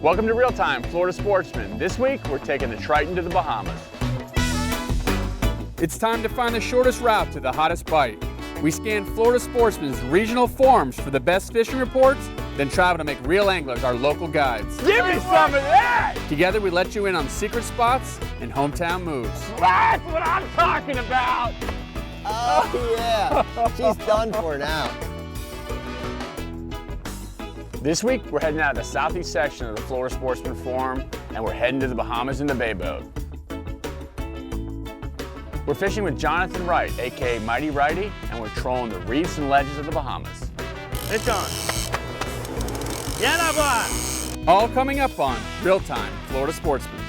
Welcome to Real Time, Florida Sportsman. This week, we're taking the Triton to the Bahamas. It's time to find the shortest route to the hottest bite. We scan Florida Sportsman's regional forums for the best fishing reports, then travel to make real anglers our local guides. Give me some of that! Together, we let you in on secret spots and hometown moves. That's what I'm talking about! Oh yeah, she's done for now. This week, we're heading out to the southeast section of the Florida Sportsman Forum, and we're heading to the Bahamas in the bay boat. We're fishing with Jonathan Wright, aka Mighty Righty, and we're trolling the reefs and ledges of the Bahamas. It's on. Yeah, boy! All coming up on Real Time, Florida Sportsman.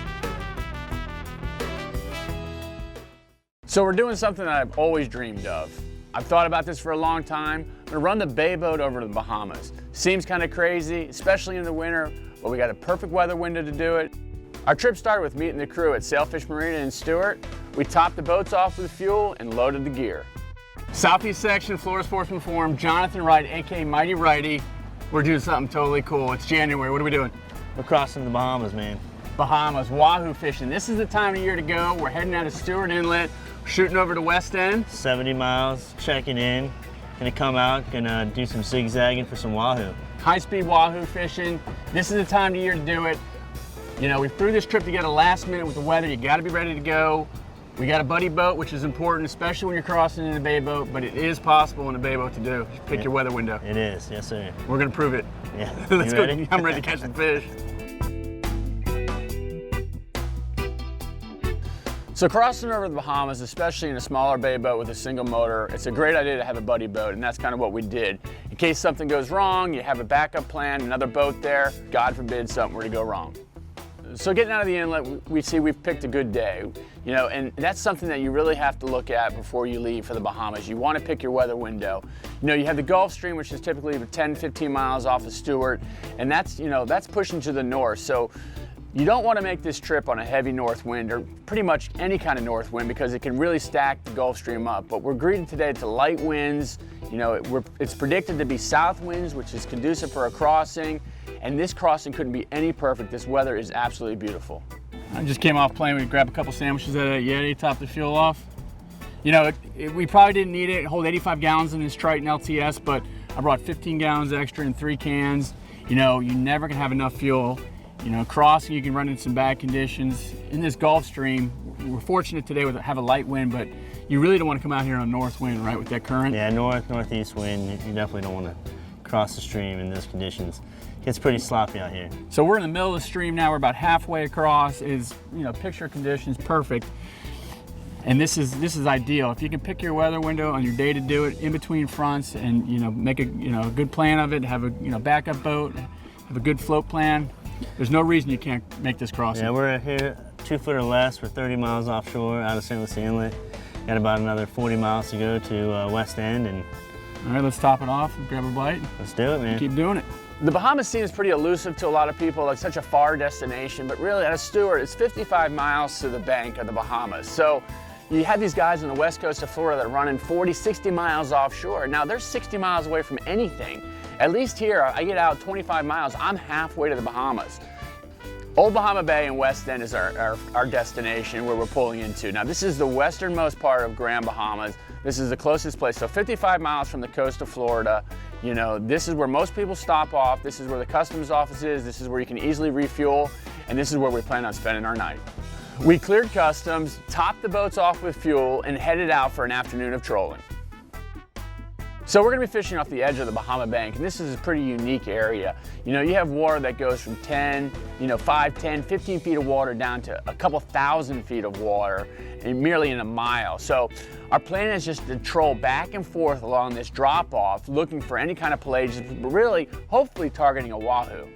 So we're doing something that I've always dreamed of. I've thought about this for a long time. I'm gonna run the bay boat over to the Bahamas. Seems kind of crazy, especially in the winter, but we got a perfect weather window to do it. Our trip started with meeting the crew at Sailfish Marine in Stewart. We topped the boats off with fuel and loaded the gear. Southeast section, Florida Sportsman Forum, Jonathan Wright, aka Mighty Righty. We're doing something totally cool. It's January, what are we doing? We're crossing the Bahamas, man. Bahamas, Wahoo fishing. This is the time of year to go. We're heading out of Stewart Inlet, shooting over to West End. 70 miles, checking in. Gonna come out, gonna do some zigzagging for some Wahoo. High-speed Wahoo fishing. This is the time of year to do it. You know, we threw this trip together last minute with the weather. You gotta be ready to go. We got a buddy boat, which is important, especially when you're crossing in a bay boat, but it is possible in a bay boat to do. Just pick your weather window. It is, yes sir. We're gonna prove it. Yeah, Let's you go. ready? I'm ready to catch some fish. So crossing over the Bahamas, especially in a smaller bay boat with a single motor, it's a great idea to have a buddy boat, and that's kind of what we did. In case something goes wrong, you have a backup plan, another boat there, God forbid something were to go wrong. So getting out of the inlet, we see we've picked a good day, you know, and that's something that you really have to look at before you leave for the Bahamas. You want to pick your weather window. You know, you have the Gulf Stream, which is typically 10, 15 miles off of Stewart, and that's, you know, that's pushing to the north. So you don't want to make this trip on a heavy north wind, or pretty much any kind of north wind, because it can really stack the Gulf Stream up. But we're greeted today to light winds. You know, it's predicted to be south winds, which is conducive for a crossing. And this crossing couldn't be any perfect. This weather is absolutely beautiful. I just came off plane. We grabbed a couple sandwiches at a Yeti, topped the fuel off. You know, we probably didn't need it. Hold 85 gallons in this Triton LTS, but I brought 15 gallons extra in 3 cans. You know, you never can have enough fuel. You know, crossing, you can run into some bad conditions. In this Gulf Stream, we're fortunate today to have a light wind, but you really don't want to come out here on a north wind, right, with that current? Yeah, northeast wind. You definitely don't want to cross the stream in those conditions. It's pretty sloppy out here. So we're in the middle of the stream now. We're about halfway across. Is, you know, picture conditions perfect. And this is ideal. If you can pick your weather window on your day to do it in between fronts, and you know, make a good plan of it, have a backup boat, have a good float plan. There's no reason you can't make this crossing. Yeah, we're here 2 foot or less. We're 30 miles offshore out of St. Lucie Inlet. Got about another 40 miles to go to West End. And all right, let's top it off and grab a bite. Let's do it, man. Keep doing it. The Bahamas seems pretty elusive to a lot of people, like such a far destination, but really out of Stewart, it's 55 miles to the bank of the Bahamas. So you have these guys on the west coast of Florida that are running 40, 60 miles offshore. Now they're 60 miles away from anything. At least here, I get out 25 miles, I'm halfway to the Bahamas. Old Bahama Bay and West End is our destination where we're pulling into. Now this is the westernmost part of Grand Bahamas. This is the closest place, so 55 miles from the coast of Florida. You know, this is where most people stop off. This is where the customs office is. This is where you can easily refuel, and this is where we plan on spending our night. We cleared customs, topped the boats off with fuel, and headed out for an afternoon of trolling. So we're gonna be fishing off the edge of the Bahama Bank, and this is a pretty unique area. You know, you have water that goes from 5, 10, 15 feet of water down to a couple thousand feet of water, and merely in a mile. So our plan is just to troll back and forth along this drop-off, looking for any kind of pelagic, but really, hopefully targeting a Wahoo.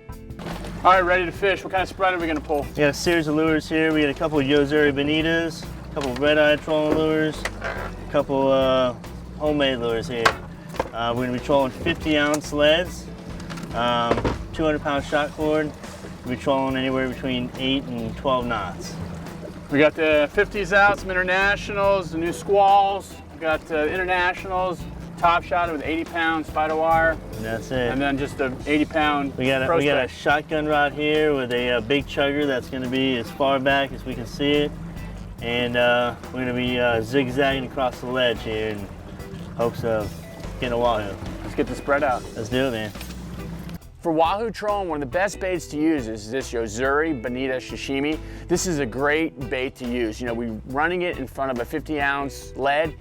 All right, ready to fish. What kind of spread are we gonna pull? We got a series of lures here. We got a couple of Yozuri Bonitas, a couple of red-eye trolling lures, a couple homemade lures here. We're going to be trolling 50-ounce leads, 200-pound shot cord. We'll be trolling anywhere between 8 and 12 knots. We got the 50s out, some internationals, the new squalls. We got internationals, top shot it with 80-pound spider wire. And that's it. And then just the 80-pound we got a shotgun rod here with a big chugger that's going to be as far back as we can see it. And we're going to be zigzagging across the ledge here in hopes of getting a wahoo. Let's get the spread out. Let's do it, man. For wahoo trolling, one of the best baits to use is this Yozuri Bonita Sashimi. This is a great bait to use. You know, we're running it in front of a 50-ounce lead.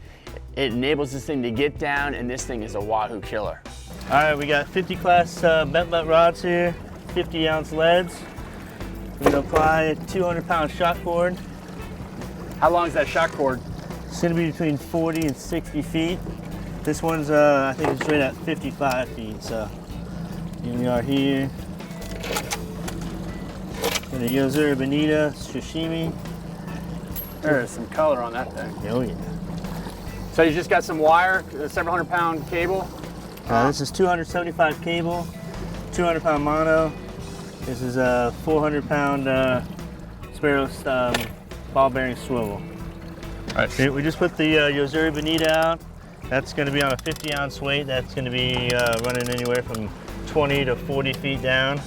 It enables this thing to get down, and this thing is a wahoo killer. All right, we got 50 class bent butt rods here, 50-ounce leads. We're gonna apply a 200-pound shot cord. How long is that shot cord? It's gonna be between 40 and 60 feet. This one's, I think it's right at 55 feet, so here we are here. And the Yozuri Bonita Sashimi. There's some color on that thing. Oh yeah. So you just got some wire, a several hundred-pound cable. This is 275 cable, 200-pound mono. This is a 400-pound Sparrow ball bearing swivel. All right. We just put the Yozuri Bonita out. That's going to be on a 50-ounce weight. That's going to be running anywhere from 20 to 40 feet down.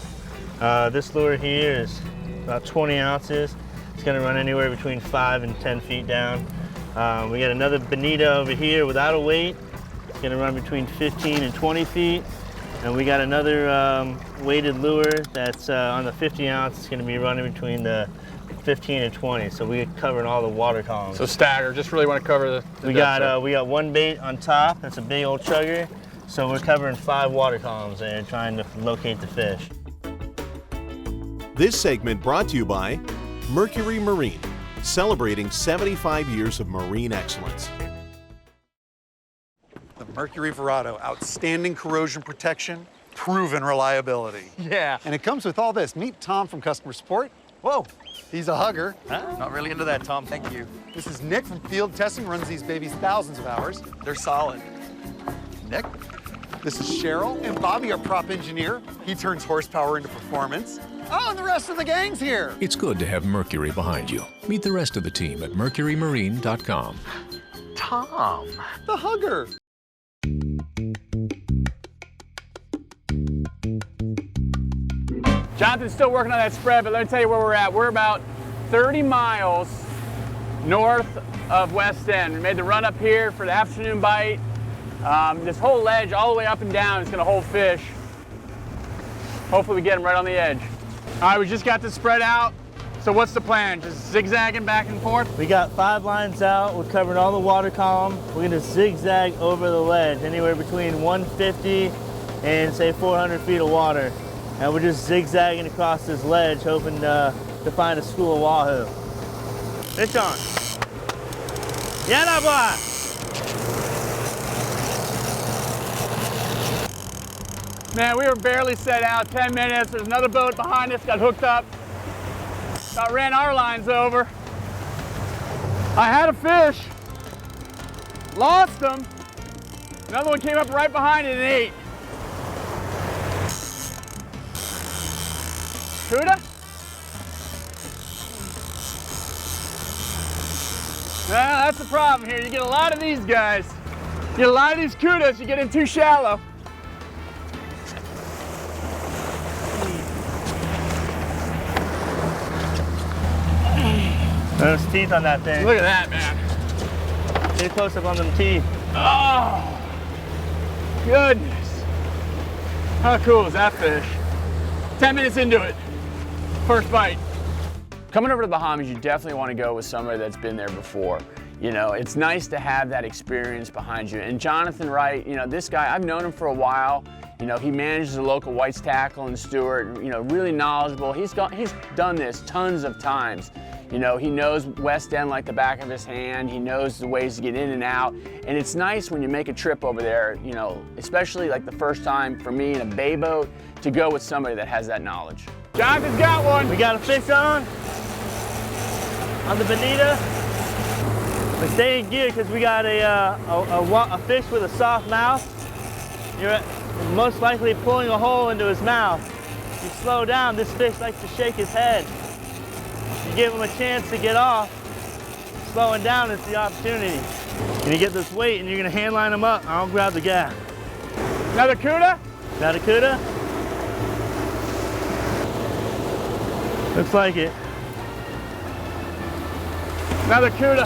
This lure here is about 20 ounces. It's going to run anywhere between 5 and 10 feet down. We got another Bonita over here without a weight. It's going to run between 15 and 20 feet. And we got another weighted lure that's on the 50 ounce. It's going to be running between the 15 and 20. So we're covering all the water columns. So stagger, just really want to cover the we got one bait on top. That's a big old chugger. So we're covering 5 water columns there, trying to locate the fish. This segment brought to you by Mercury Marine, celebrating 75 years of marine excellence. The Mercury Verado, outstanding corrosion protection, proven reliability. Yeah. And it comes with all this. Meet Tom from Customer Support. Whoa, he's a hugger. Not really into that, Tom. Thank you. This is Nick from Field Testing, runs these babies thousands of hours. They're solid. Nick. This is Cheryl and Bobby, our prop engineer. He turns horsepower into performance. Oh, and the rest of the gang's here. It's good to have Mercury behind you. Meet the rest of the team at mercurymarine.com. Tom. The hugger. Jonathan's still working on that spread, but let me tell you where we're at. We're about 30 miles north of West End. We made the run up here for the afternoon bite. This whole ledge all the way up and down is going to hold fish. Hopefully we get them right on the edge. All right, we just got this spread out. So what's the plan? Just zigzagging back and forth? We got 5 lines out. We're covering all the water column. We're going to zigzag over the ledge, anywhere between 150 and say 400 feet of water. And we're just zigzagging across this ledge, hoping to find a school of wahoo. Fish on. Yeah, boy. Man, we were barely set out, 10 minutes. There's another boat behind us, got hooked up. About ran our lines over. I had a fish, lost him. Another one came up right behind it and ate. Cuda? Well, that's the problem here. You get a lot of these guys. You get a lot of these cudas, you get in too shallow. There's teeth on that thing. Look at that, man. Get close up on them teeth. Oh, goodness. How cool is that fish? 10 minutes into it, first bite. Coming over to the Bahamas, you definitely want to go with somebody that's been there before. You know, it's nice to have that experience behind you. And Jonathan Wright, you know, this guy, I've known him for a while. You know, he manages the local whites tackle in Stewart, you know, really knowledgeable. He's done this tons of times. You know, he knows West End like the back of his hand. He knows the ways to get in and out. And it's nice when you make a trip over there, you know, especially like the first time for me in a bay boat, to go with somebody that has that knowledge. Jonathan's got one. We got a fish on the Bonita. We stay in gear because we got a fish with a soft mouth. You're most likely pulling a hole into his mouth. You slow down, this fish likes to shake his head. You give him a chance to get off, slowing down, it's the opportunity. And you get this weight and you're gonna hand line them up. I'll grab the gaff. Another cuda? Another cuda? Looks like it. Another cuda.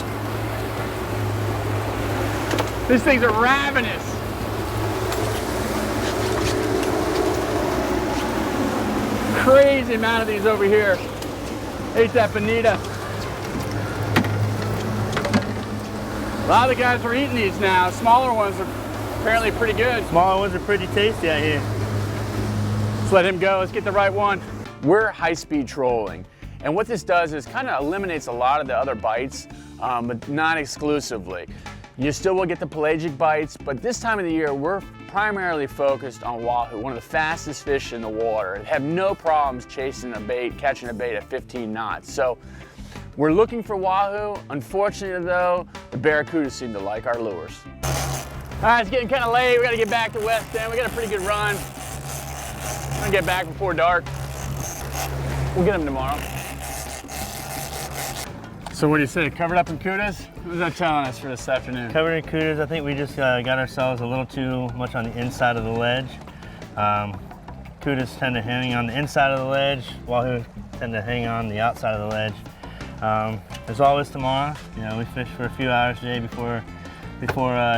These things are ravenous. Crazy amount of these over here. Ate that bonita. A lot of the guys are eating these now. Smaller ones are apparently pretty good. Smaller ones are pretty tasty out here. Let's let him go. Let's get the right one. We're high-speed trolling. And what this does is kind of eliminates a lot of the other bites, but not exclusively. You still will get the pelagic bites, but this time of the year, we're primarily focused on wahoo, one of the fastest fish in the water. They have no problems chasing a bait, catching a bait at 15 knots. So we're looking for wahoo. Unfortunately though, the barracudas seem to like our lures. All right, it's getting kind of late. We got to get back to West End. We got a pretty good run. I'm gonna get back before dark. We'll get them tomorrow. So what do you say, covered up in cudas? What was that telling us for this afternoon? Covered in cudas, I think we just got ourselves a little too much on the inside of the ledge. Cudas tend to hang on the inside of the ledge, wahoo tend to hang on the outside of the ledge. There's always tomorrow. You know, we fish for a few hours today before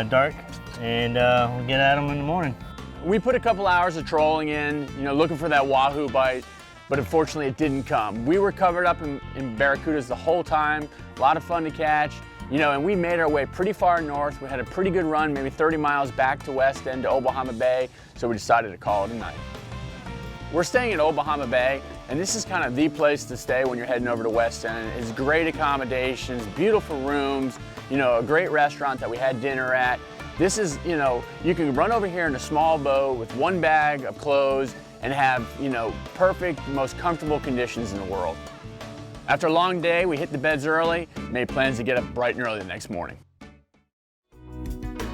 dark, and we'll get at them in the morning. We put a couple hours of trolling in, you know, looking for that wahoo bite, but unfortunately it didn't come. We were covered up in barracudas the whole time, a lot of fun to catch, you know, and we made our way pretty far north. We had a pretty good run, maybe 30 miles back to West End to Old Bahama Bay, so we decided to call it a night. We're staying at Old Bahama Bay, and this is kind of the place to stay when you're heading over to West End. It's great accommodations, beautiful rooms, you know, a great restaurant that we had dinner at. This is, you know, you can run over here in a small boat with one bag of clothes and have, you know, perfect, most comfortable conditions in the world. After a long day, we hit the beds early, made plans to get up bright and early the next morning.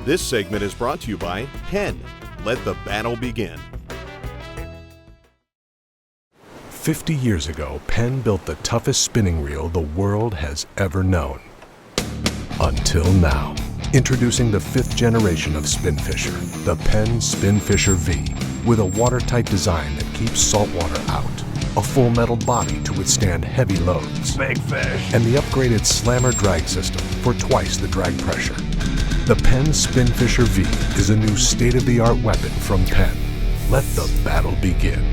This segment is brought to you by Penn. Let the battle begin. 50 years ago, Penn built the toughest spinning reel the world has ever known. Until now. Introducing the 5th generation of Spinfisher, the Penn Spinfisher V, with a watertight design that keeps saltwater out, a full metal body to withstand heavy loads, Big fish. and the upgraded slammer drag system for twice the drag pressure. The Penn Spinfisher V is a new state-of-the-art weapon from Penn. Let the battle begin.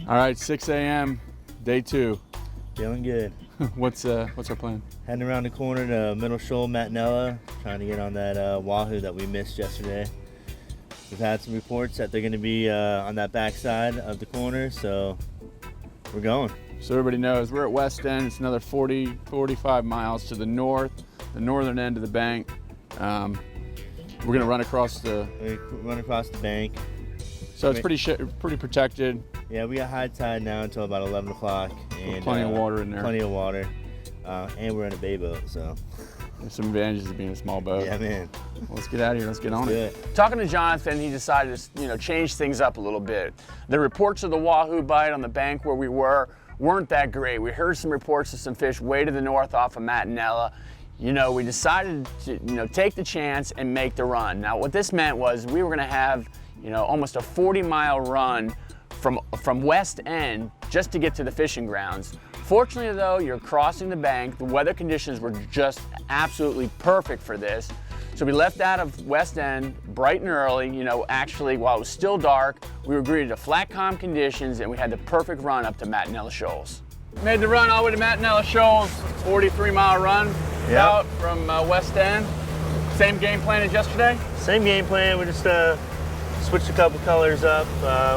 All right, 6 a.m., day 2. Feeling good. What's our plan? Heading around the corner to Middle Shoal, Matinella, trying to get on that wahoo that we missed yesterday. We've had some reports that they're going to be on that backside of the corner, so we're going. So everybody knows, we're at West End. It's another 45 miles to the north, the northern end of the bank. We're gonna run across the... We run across the bank. So it's pretty protected. Yeah, we got high tide now until about 11 o'clock. And Plenty of water in there. Plenty of water. And we're in a bay boat, so. There's some advantages of being a small boat. Yeah, man. Well, let's get out of here. Let's get on do it. Talking to Jonathan, he decided to, you know, change things up a little bit. The reports of the wahoo bite on the bank where we weren't that great. We heard some reports of some fish way to the north off of Matinella. You know, we decided to, you know, take the chance and make the run. Now, what this meant was we were going to have, you know, almost a 40-mile run from West End just to get to the fishing grounds. Fortunately though, you're crossing the bank. The weather conditions were just absolutely perfect for this. So we left out of West End bright and early, you know, actually while it was still dark, we were greeted to flat calm conditions and we had the perfect run up to Matinella Shoals. Made the run all the way to Matinella Shoals, 43-mile run out from West End. Same game plan as yesterday? Same game plan, we just switched a couple colors up.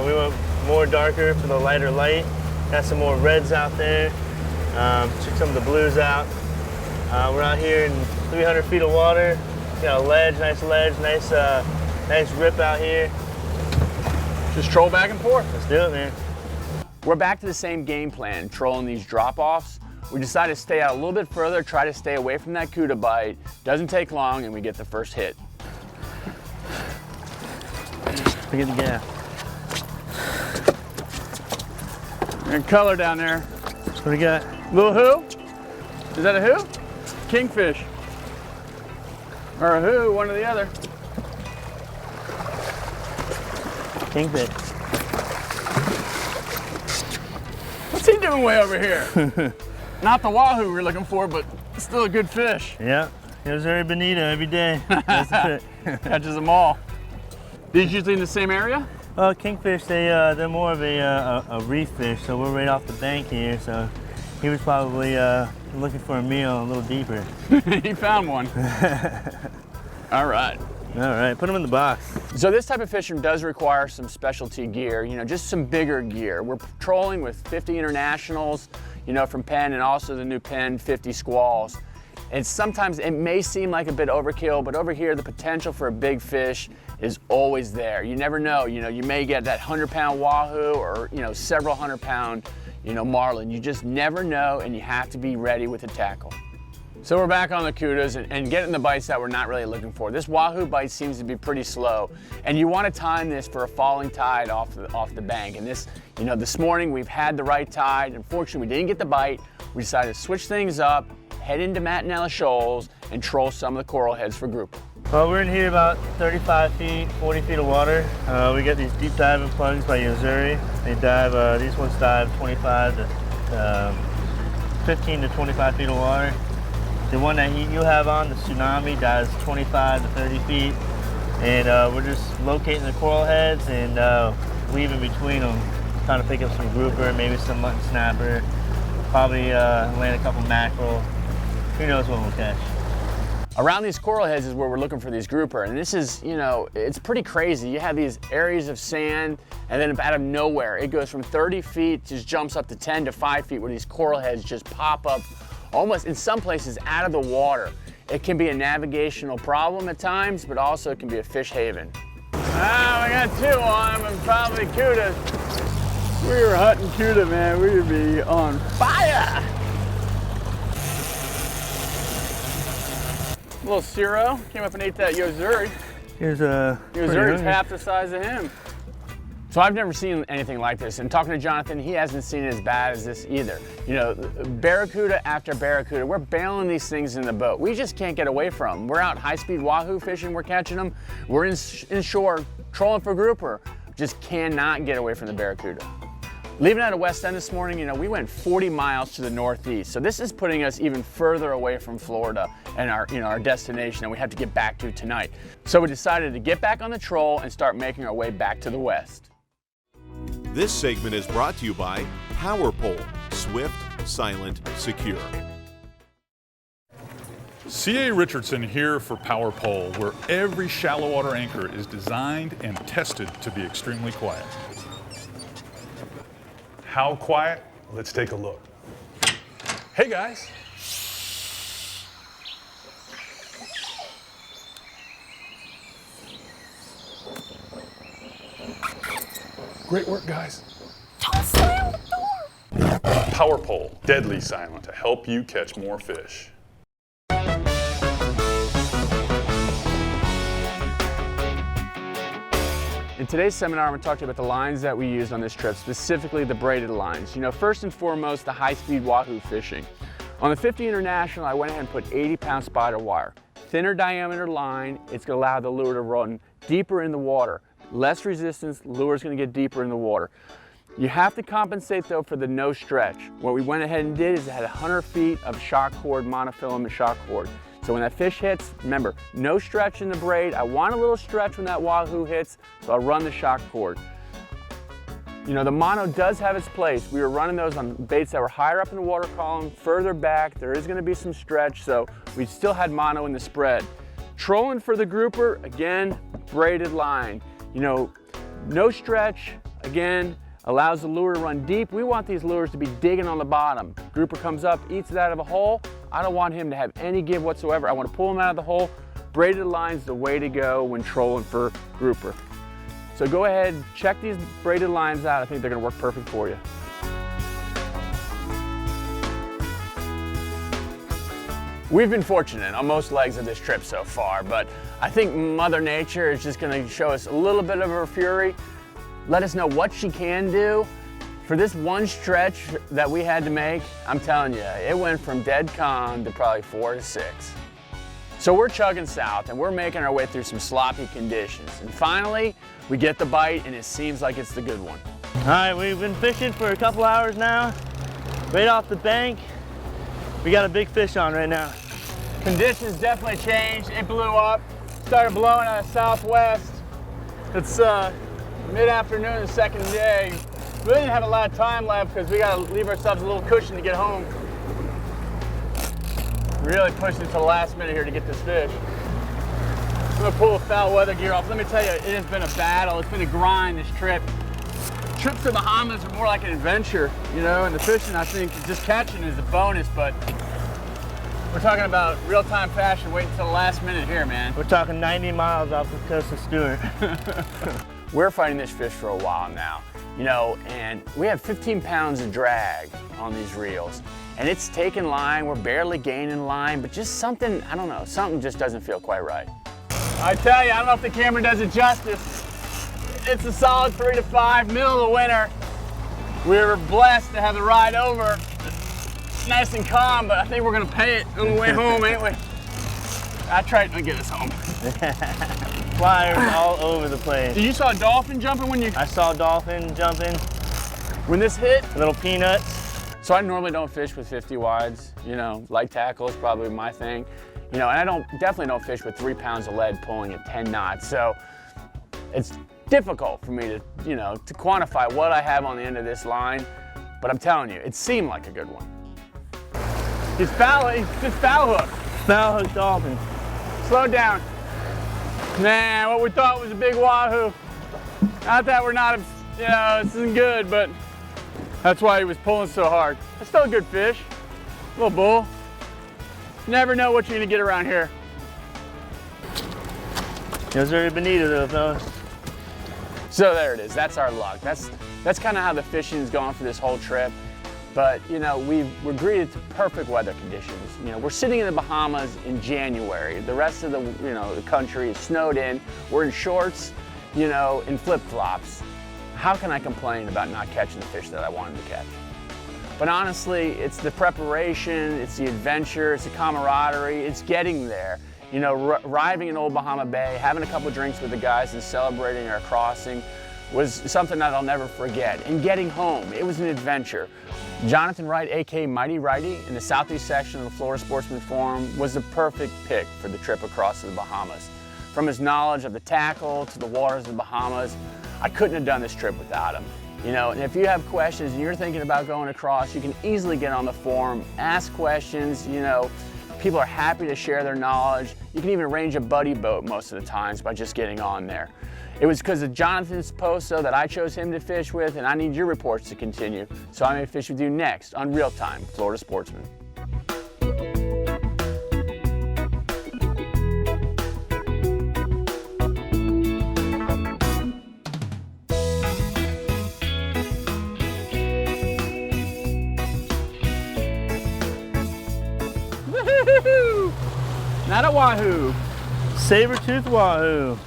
We went more darker for the lighter light. Got some more reds out there. Took some of the blues out. We're out here in 300 feet of water. Got a ledge, nice rip out here. Just troll back and forth. Let's do it, man. We're back to the same game plan, trolling these drop-offs. We decided to stay out a little bit further, try to stay away from that cuda bite. Doesn't take long and we get the first hit. Look at the gaff. And color down there. What do we got? Little who? Is that a who? Kingfish. Or a who, one or the other. Kingfish. What's he doing way over here? Not the wahoo we're looking for, but still a good fish. Yeah, Missouri bonito every day. That's the fit. Catches them all. These usually in the same area? Kingfish, they're more of a reef fish, so we're right off the bank here, so he was probably looking for a meal a little deeper. He found one. All right. All right, put them in the box. So this type of fishing does require some specialty gear, you know, just some bigger gear. We're patrolling with 50 internationals, you know, from Penn, and also the new Penn 50 squalls. And sometimes it may seem like a bit overkill, but over here the potential for a big fish is always there. You never know, you know, you may get that 100-pound wahoo or, you know, several 100-pound, you know, marlin. You just never know, and you have to be ready with a tackle. So we're back on the kudas and getting the bites that we're not really looking for. This wahoo bite seems to be pretty slow, and you want to time this for a falling tide off the bank. And this, you know, this morning we've had the right tide. Unfortunately, we didn't get the bite. We decided to switch things up, head into Matinella Shoals, and troll some of the coral heads for grouper. Well, we're in here about 35 feet, 40 feet of water. We got these deep diving plugs by Missouri. They dive, these ones dive 25 to 15 to 25 feet of water. The one that you have on, the Tsunami, dives 25 to 30 feet. And we're just locating the coral heads and weaving between them, trying to pick up some grouper, maybe some mutton snapper, probably land a couple mackerel. Who knows what we'll catch. Around these coral heads is where we're looking for these grouper, and this is, you know, it's pretty crazy. You have these areas of sand, and then out of nowhere, it goes from 30 feet, just jumps up to 10 to 5 feet, where these coral heads just pop up almost, in some places, out of the water. It can be a navigational problem at times, but also it can be a fish haven. Ah, we got two on them, and probably cuda. We were hunting cuda, man. We would be on fire. Little Ciro came up and ate that Yozuri. Here's a Yozuri's half the size of him. So I've never seen anything like this, and talking to Jonathan, he hasn't seen it as bad as this either. You know, barracuda after barracuda, we're bailing these things in the boat. We just can't get away from them. We're out high-speed wahoo fishing, we're catching them. We're inshore trolling for grouper. Just cannot get away from the barracuda. Leaving out of West End this morning, you know, we went 40 miles to the northeast. So this is putting us even further away from Florida and our, you know, our destination that we have to get back to tonight. So we decided to get back on the troll and start making our way back to the west. This segment is brought to you by Power Pole, swift, silent, secure. C.A. Richardson here for Power Pole, where every shallow water anchor is designed and tested to be extremely quiet. How quiet? Let's take a look. Hey guys. Great work, guys. Don't slam the door. Power Pole, deadly silent to help you catch more fish. In today's seminar, I'm going to talk to you about the lines that we used on this trip, specifically the braided lines. You know, first and foremost, the high-speed wahoo fishing. On the 50 International, I went ahead and put 80-pound spider wire. Thinner diameter line, it's going to allow the lure to run deeper in the water. Less resistance, lure's going to get deeper in the water. You have to compensate though for the no stretch. What we went ahead and did is it had 100 feet of shock cord, monofilament shock cord. So when that fish hits, remember, no stretch in the braid. I want a little stretch when that wahoo hits, so I'll run the shock cord. You know, the mono does have its place. We were running those on baits that were higher up in the water column, further back. There is gonna be some stretch, so we still had mono in the spread. Trolling for the grouper, again, braided line. You know, no stretch, again, allows the lure to run deep. We want these lures to be digging on the bottom. Grouper comes up, eats it out of a hole. I don't want him to have any give whatsoever. I want to pull him out of the hole. Braided line's the way to go when trolling for grouper. So go ahead, check these braided lines out. I think they're gonna work perfect for you. We've been fortunate on most legs of this trip so far, but I think Mother Nature is just gonna show us a little bit of her fury. Let us know what she can do. For this one stretch that we had to make, I'm telling you, it went from dead calm to probably 4 to 6. So we're chugging south and we're making our way through some sloppy conditions. And finally, we get the bite and it seems like it's the good one. All right, we've been fishing for a couple hours now. Right off the bank, we got a big fish on right now. Conditions definitely changed. It blew up, started blowing out of southwest. It's mid-afternoon, the second day. We didn't have a lot of time left because we got to leave ourselves a little cushion to get home. Really pushing to the last minute here to get this fish. I'm gonna pull the foul weather gear off. Let me tell you, it has been a battle. It's been a grind this trip. Trips to the Bahamas are more like an adventure, you know, and the fishing, I think, just catching is a bonus, but we're talking about real-time fashion, waiting until the last minute here, man. We're talking 90 miles off the coast of Stewart. We're fighting this fish for a while now, you know, and we have 15 pounds of drag on these reels. And it's taking line, we're barely gaining line, but just something, I don't know, something just doesn't feel quite right. I tell you, I don't know if the camera does it justice. It's a solid 3 to 5, middle of the winter. We were blessed to have the ride over. Nice and calm, but I think we're gonna pay it on the way home anyway. I tried to get us home. Flyers all over the place. You saw a dolphin jumping when you... I saw a dolphin jumping. When this hit? Little peanuts. So I normally don't fish with 50 wides, you know, light tackle is probably my thing. You know, and I definitely don't fish with 3 pounds of lead pulling at 10 knots. So it's difficult for me to, you know, to quantify what I have on the end of this line, but I'm telling you, it seemed like a good one. He's just foul hook. Foul hook dolphin. Slow down. Man, what we thought was a big wahoo. Not that we're not, you know, this isn't good, but that's why he was pulling so hard. It's still a good fish. Little bull. You never know what you're gonna get around here. There's already bonita though, fellas. So there it is, that's our luck. That's kind of how the fishing's gone for this whole trip. But you know, we're greeted to perfect weather conditions. You know, we're sitting in the Bahamas in January. The rest of the, you know, the country is snowed in. We're in shorts, you know, in flip-flops. How can I complain about not catching the fish that I wanted to catch? But honestly, it's the preparation, it's the adventure, it's the camaraderie, it's getting there. You know, arriving in Old Bahama Bay, having a couple drinks with the guys and celebrating our crossing was something that I'll never forget. And getting home, it was an adventure. Jonathan Wright, aka Mighty Righty, in the southeast section of the Florida Sportsman Forum was the perfect pick for the trip across to the Bahamas. From his knowledge of the tackle to the waters of the Bahamas, I couldn't have done this trip without him. You know, and if you have questions and you're thinking about going across, you can easily get on the forum, ask questions, you know, people are happy to share their knowledge. You can even arrange a buddy boat most of the times by just getting on there. It was because of Jonathan's post though that I chose him to fish with, and I need your reports to continue, so I may fish with you next on Real Time Florida Sportsman. Not a wahoo. Saber-tooth wahoo.